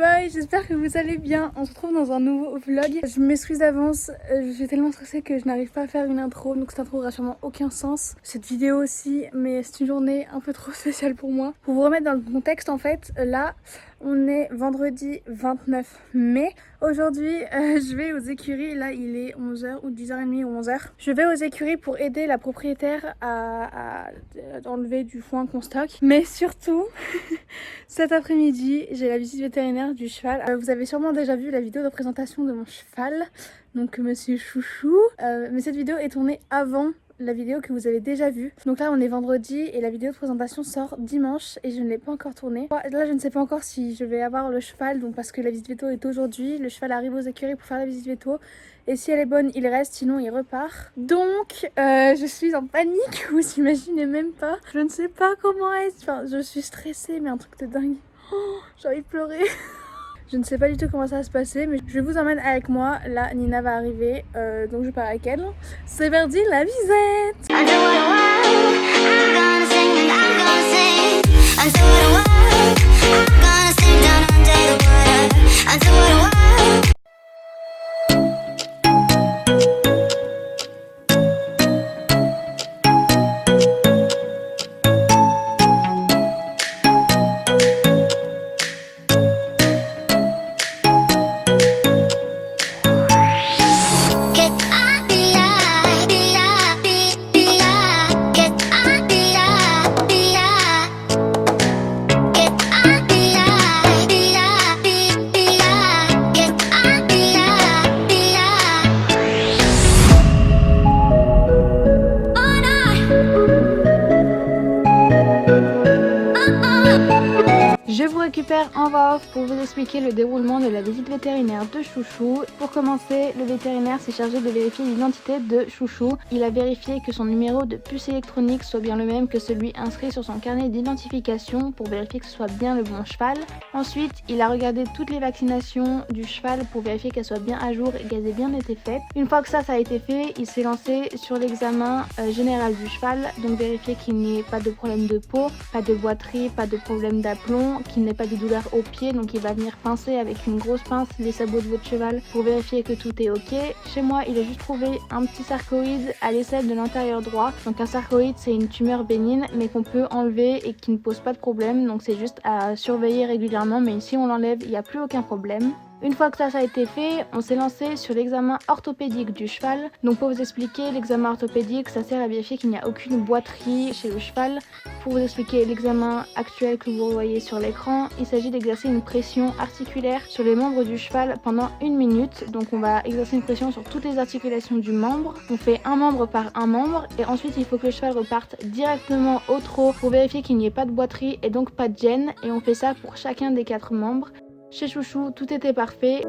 bye, j'espère que vous allez bien. On se retrouve dans un nouveau vlog. Je m'excuse d'avance, je suis tellement stressée que je n'arrive pas à faire une intro, donc cette intro n'aura sûrement aucun sens. Cette vidéo aussi, mais c'est une journée un peu trop spéciale pour moi. Pour vous remettre dans le contexte, en fait, là, on est vendredi 29 mai. Aujourd'hui, je vais aux écuries. Là, il est 11h ou 10h30 ou 11h. Je vais aux écuries pour aider la propriétaire à enlever du foin qu'on stocke. Mais surtout, cet après-midi, j'ai la visite vétérinaire du cheval. Vous avez sûrement déjà vu la vidéo de présentation de mon cheval, donc Monsieur Chouchou. Mais cette vidéo est tournée avant la vidéo que vous avez déjà vue. Donc là on est vendredi et la vidéo de présentation sort dimanche et je ne l'ai pas encore tournée. Là je ne sais pas encore si je vais avoir le cheval, donc parce que la visite veto est aujourd'hui. Le cheval arrive aux écuries pour faire la visite veto et si elle est bonne il reste, sinon il repart. Donc je suis en panique, vous imaginez même pas. Je ne sais pas comment est-ce, enfin je suis stressée mais un truc de dingue. Oh, j'ai envie de pleurer. Je ne sais pas du tout comment ça va se passer, mais je vous emmène avec moi. Là, Nina va arriver, donc je pars avec elle. C'est parti, la visite! Je vous récupère en voix off pour vous expliquer le déroulement de la visite vétérinaire de Chouchou. Pour commencer, le vétérinaire s'est chargé de vérifier l'identité de Chouchou. Il a vérifié que son numéro de puce électronique soit bien le même que celui inscrit sur son carnet d'identification pour vérifier que ce soit bien le bon cheval. Ensuite, il a regardé toutes les vaccinations du cheval pour vérifier qu'elles soient bien à jour et qu'elles aient bien été faites. Une fois que ça a été fait, il s'est lancé sur l'examen général du cheval, donc vérifier qu'il n'y ait pas de problème de peau, pas de boiterie, pas de problème d'aplomb, qu'il n'ait pas de douleur au pied, donc il va venir pincer avec une grosse pince les sabots de votre cheval pour vérifier que tout est ok. Chez moi, il a juste trouvé un petit sarcoïde à l'aisselle de l'intérieur droit. Donc un sarcoïde, c'est une tumeur bénigne mais qu'on peut enlever et qui ne pose pas de problème, donc c'est juste à surveiller régulièrement, mais si on l'enlève, il n'y a plus aucun problème. Une fois que ça a été fait, on s'est lancé sur l'examen orthopédique du cheval. Donc pour vous expliquer, l'examen orthopédique, ça sert à vérifier qu'il n'y a aucune boiterie chez le cheval. Pour vous expliquer l'examen actuel que vous voyez sur l'écran, il s'agit d'exercer une pression articulaire sur les membres du cheval pendant 1 minute. Donc on va exercer une pression sur toutes les articulations du membre. On fait un membre par un membre et ensuite il faut que le cheval reparte directement au trot pour vérifier qu'il n'y ait pas de boiterie et donc pas de gêne. Et on fait ça pour chacun des 4 membres. Chez Chouchou, tout était parfait.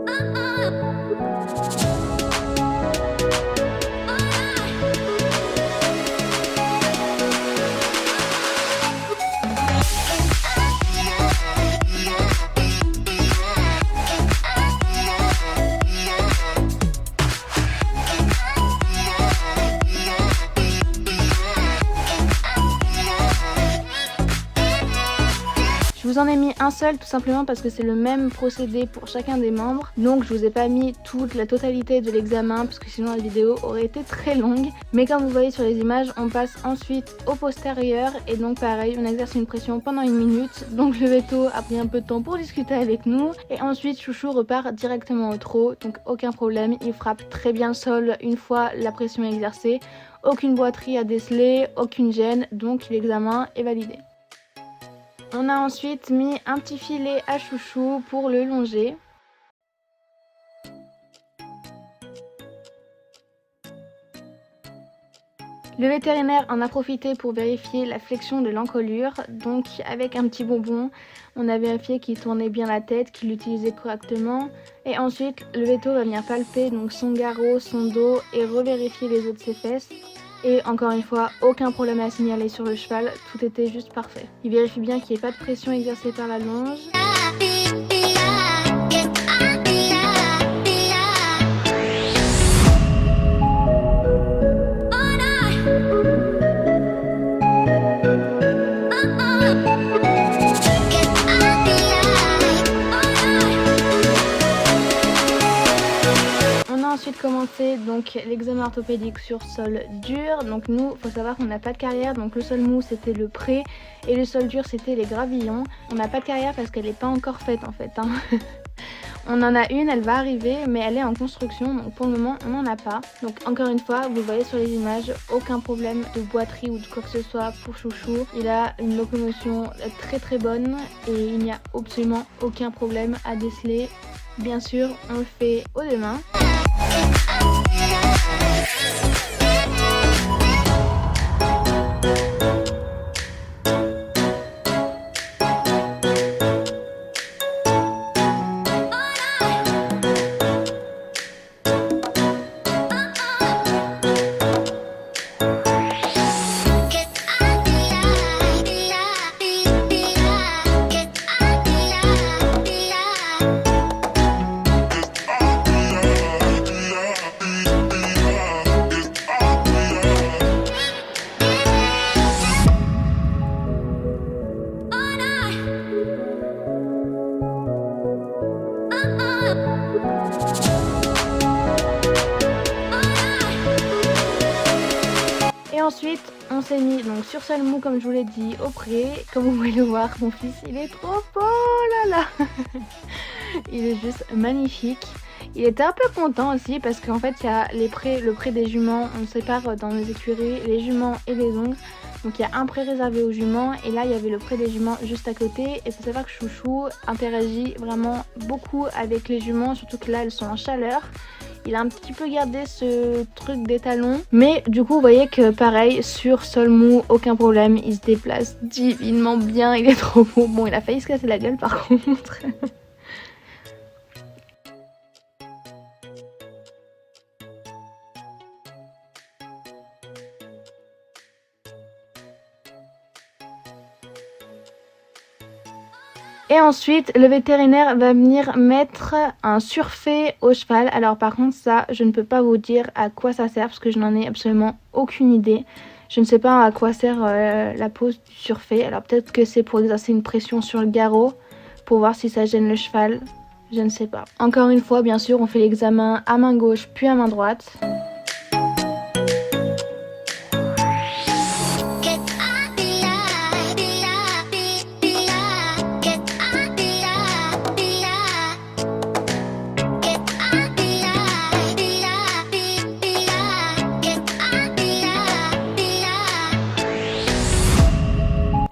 Je vous en ai mis un seul tout simplement parce que c'est le même procédé pour chacun des membres. Donc je vous ai pas mis toute la totalité de l'examen parce que sinon la vidéo aurait été très longue. Mais comme vous voyez sur les images, on passe ensuite au postérieur et donc pareil, on exerce une pression pendant 1 minute. Donc le veto a pris un peu de temps pour discuter avec nous. Et ensuite Chouchou repart directement au trot, donc aucun problème, il frappe très bien le sol une fois la pression exercée. Aucune boiterie à déceler, aucune gêne, donc l'examen est validé. On a ensuite mis un petit filet à Chouchou pour le longer. Le vétérinaire en a profité pour vérifier la flexion de l'encolure. Donc avec un petit bonbon, on a vérifié qu'il tournait bien la tête, qu'il l'utilisait correctement. Et ensuite, le véto va venir palper donc son garrot, son dos et revérifier les os de ses fesses. Et encore une fois, aucun problème à signaler sur le cheval, tout était juste parfait. Il vérifie bien qu'il n'y ait pas de pression exercée par la longe. ensuite commencé donc l'examen orthopédique sur sol dur. Donc nous, faut savoir qu'on n'a pas de carrière, donc le sol mou c'était le pré et le sol dur c'était les gravillons. On n'a pas de carrière parce qu'elle n'est pas encore faite en fait. On en a une, elle va arriver, mais elle est en construction, donc pour le moment on n'en a pas. Donc encore une fois, vous voyez sur les images, aucun problème de boiterie ou de quoi que ce soit pour Chouchou. Il a une locomotion très très bonne et il n'y a absolument aucun problème à déceler. Bien sûr, on le fait aux deux mains. Et ensuite, on s'est mis donc sur sol mou comme je vous l'ai dit au pré. Comme vous pouvez le voir, mon fils il est trop beau, oh là là. Il est juste magnifique. Il était un peu content aussi parce qu'en fait il y a le pré des juments, on sépare dans les écuries les juments et les ongles. Donc il y a un pré réservé aux juments et là il y avait le pré des juments juste à côté. Et il faut savoir que Chouchou interagit vraiment beaucoup avec les juments, surtout que là elles sont en chaleur. Il a un petit peu gardé ce truc des talons. Mais du coup vous voyez que pareil sur sol mou, aucun problème. Il se déplace divinement bien, il est trop beau. Bon, il a failli se casser la gueule par contre. Et ensuite, le vétérinaire va venir mettre un surfait au cheval. Alors par contre, ça, je ne peux pas vous dire à quoi ça sert parce que je n'en ai absolument aucune idée. Je ne sais pas à quoi sert la pose du surfait. Alors peut-être que c'est pour exercer une pression sur le garrot, pour voir si ça gêne le cheval. Je ne sais pas. Encore une fois, bien sûr, on fait l'examen à main gauche puis à main droite.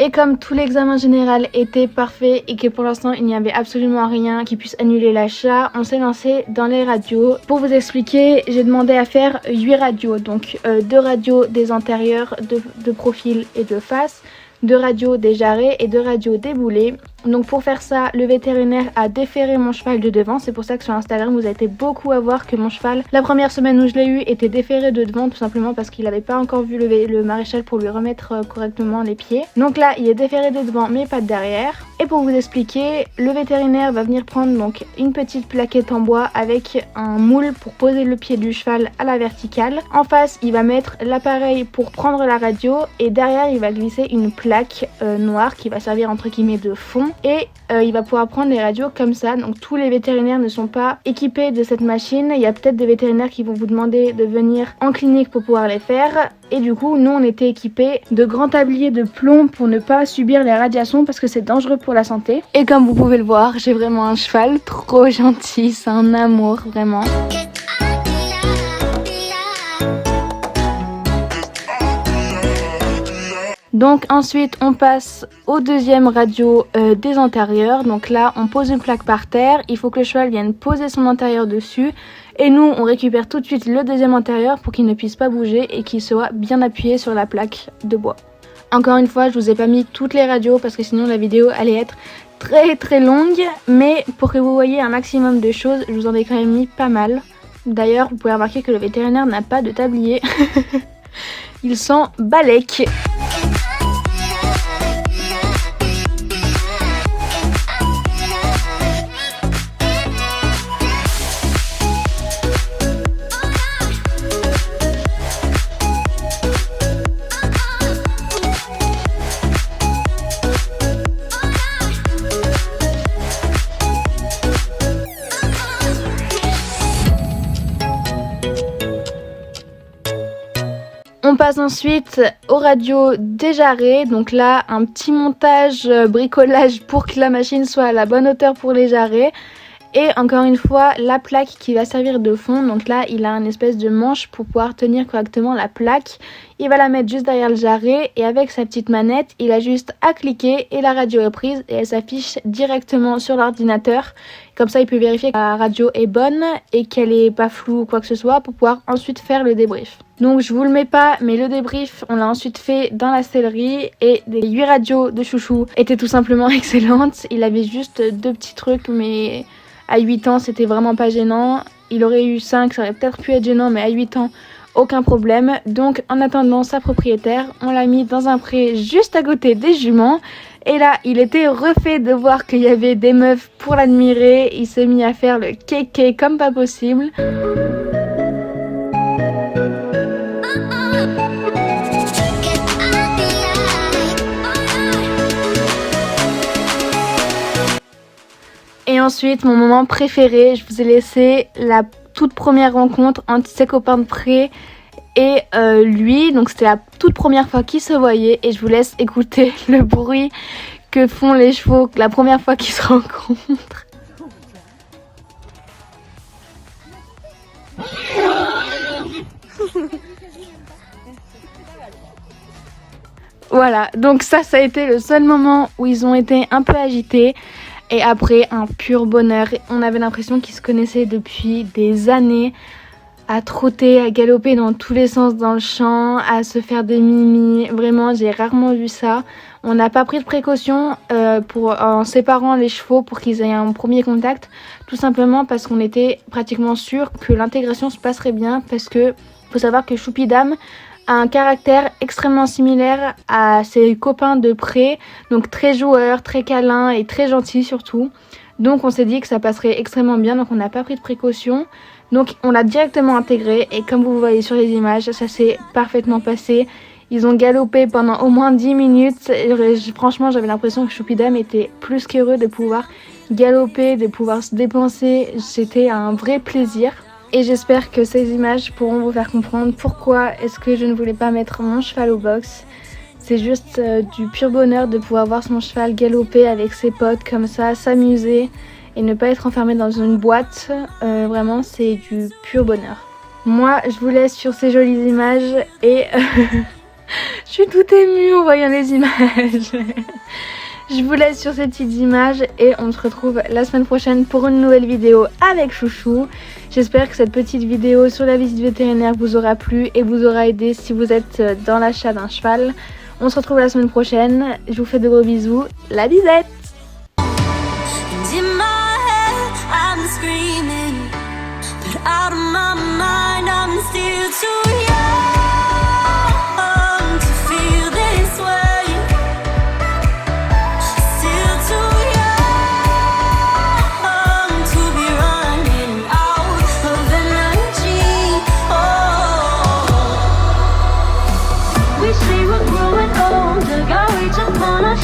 Et comme tout l'examen général était parfait et que pour l'instant il n'y avait absolument rien qui puisse annuler l'achat, on s'est lancé dans les radios. Pour vous expliquer, j'ai demandé à faire 8 radios, donc 2 radios des antérieurs, de profil et de face, 2 radios des jarrets et 2 radios des boulets. Donc pour faire ça, le vétérinaire a déféré mon cheval de devant. C'est pour ça que sur Instagram vous avez été beaucoup à voir que mon cheval, la première semaine où je l'ai eu, était déféré de devant, tout simplement parce qu'il n'avait pas encore vu le maréchal pour lui remettre correctement les pieds. Donc là il est déféré de devant mais pas de derrière. Et pour vous expliquer, le vétérinaire va venir prendre donc une petite plaquette en bois avec un moule pour poser le pied du cheval à la verticale. En face il va mettre l'appareil pour prendre la radio et derrière il va glisser une plaque noire qui va servir entre guillemets de fond. Et il va pouvoir prendre les radios comme ça. Donc tous les vétérinaires ne sont pas équipés de cette machine. Il y a peut-être des vétérinaires qui vont vous demander de venir en clinique pour pouvoir les faire. Et du coup nous on était équipés de grands tabliers de plomb pour ne pas subir les radiations parce que c'est dangereux pour la santé. Et comme vous pouvez le voir, j'ai vraiment un cheval trop gentil, c'est un amour vraiment. Donc ensuite on passe au deuxième radio des antérieurs. Donc là on pose une plaque par terre, il faut que le cheval vienne poser son antérieur dessus. Et nous on récupère tout de suite le deuxième antérieur pour qu'il ne puisse pas bouger et qu'il soit bien appuyé sur la plaque de bois. Encore une fois je vous ai pas mis toutes les radios parce que sinon la vidéo allait être très très longue. Mais pour que vous voyez un maximum de choses, je vous en ai quand même mis pas mal. D'ailleurs vous pouvez remarquer que le vétérinaire n'a pas de tablier. Il s'en balèque. passe ensuite aux radios des jarrets. Donc là, un petit montage, bricolage pour que la machine soit à la bonne hauteur pour les jarrets. Et encore une fois, la plaque qui va servir de fond. Donc là, il a une espèce de manche pour pouvoir tenir correctement la plaque. Il va la mettre juste derrière le jarret et avec sa petite manette, il a juste à cliquer et la radio est prise et elle s'affiche directement sur l'ordinateur. Comme ça, il peut vérifier que la radio est bonne et qu'elle est pas floue ou quoi que ce soit pour pouvoir ensuite faire le débrief. Donc je vous le mets pas, mais le débrief, on l'a ensuite fait dans la sellerie et les 8 radios de Chouchou étaient tout simplement excellentes. Il avait juste 2 petits trucs, mais à 8 ans, c'était vraiment pas gênant. Il aurait eu 5, ça aurait peut-être pu être gênant, mais à 8 ans, aucun problème. Donc en attendant sa propriétaire, on l'a mis dans un pré juste à côté des juments. Et là, il était refait de voir qu'il y avait des meufs pour l'admirer. Il s'est mis à faire le kéké comme pas possible. Et ensuite, mon moment préféré, je vous ai laissé la toute première rencontre entre ses copains de pré et lui. Donc c'était la toute première fois qu'ils se voyaient et je vous laisse écouter le bruit que font les chevaux la première fois qu'ils se rencontrent. Voilà, donc ça a été le seul moment où ils ont été un peu agités. Et après, un pur bonheur. On avait l'impression qu'ils se connaissaient depuis des années, à trotter, à galoper dans tous les sens dans le champ, à se faire des mimis. Vraiment, j'ai rarement vu ça. On n'a pas pris de précaution en séparant les chevaux pour qu'ils aient un premier contact. Tout simplement parce qu'on était pratiquement sûr que l'intégration se passerait bien. Parce que faut savoir que Choupidam a un caractère extrêmement similaire à ses copains de pré, donc très joueur, très câlin et très gentil surtout. Donc on s'est dit que ça passerait extrêmement bien, donc on n'a pas pris de précaution. Donc on l'a directement intégré et comme vous voyez sur les images, ça s'est parfaitement passé. Ils ont galopé pendant au moins 10 minutes. Et franchement, j'avais l'impression que Choupidam était plus qu'heureux de pouvoir galoper, de pouvoir se dépenser. C'était un vrai plaisir. Et j'espère que ces images pourront vous faire comprendre pourquoi est-ce que je ne voulais pas mettre mon cheval au box. C'est juste du pur bonheur de pouvoir voir son cheval galoper avec ses potes comme ça, s'amuser et ne pas être enfermé dans une boîte. Vraiment, c'est du pur bonheur. Moi, je vous laisse sur ces jolies images et je suis toute émue en voyant les images. Je vous laisse sur ces petites images et on se retrouve la semaine prochaine pour une nouvelle vidéo avec Chouchou. J'espère que cette petite vidéo sur la visite vétérinaire vous aura plu et vous aura aidé si vous êtes dans l'achat d'un cheval. On se retrouve la semaine prochaine. Je vous fais de gros bisous. La bisette!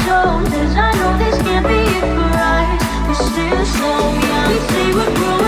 Shoulders, I know this can't be it for us. We're still so young. We say we're growing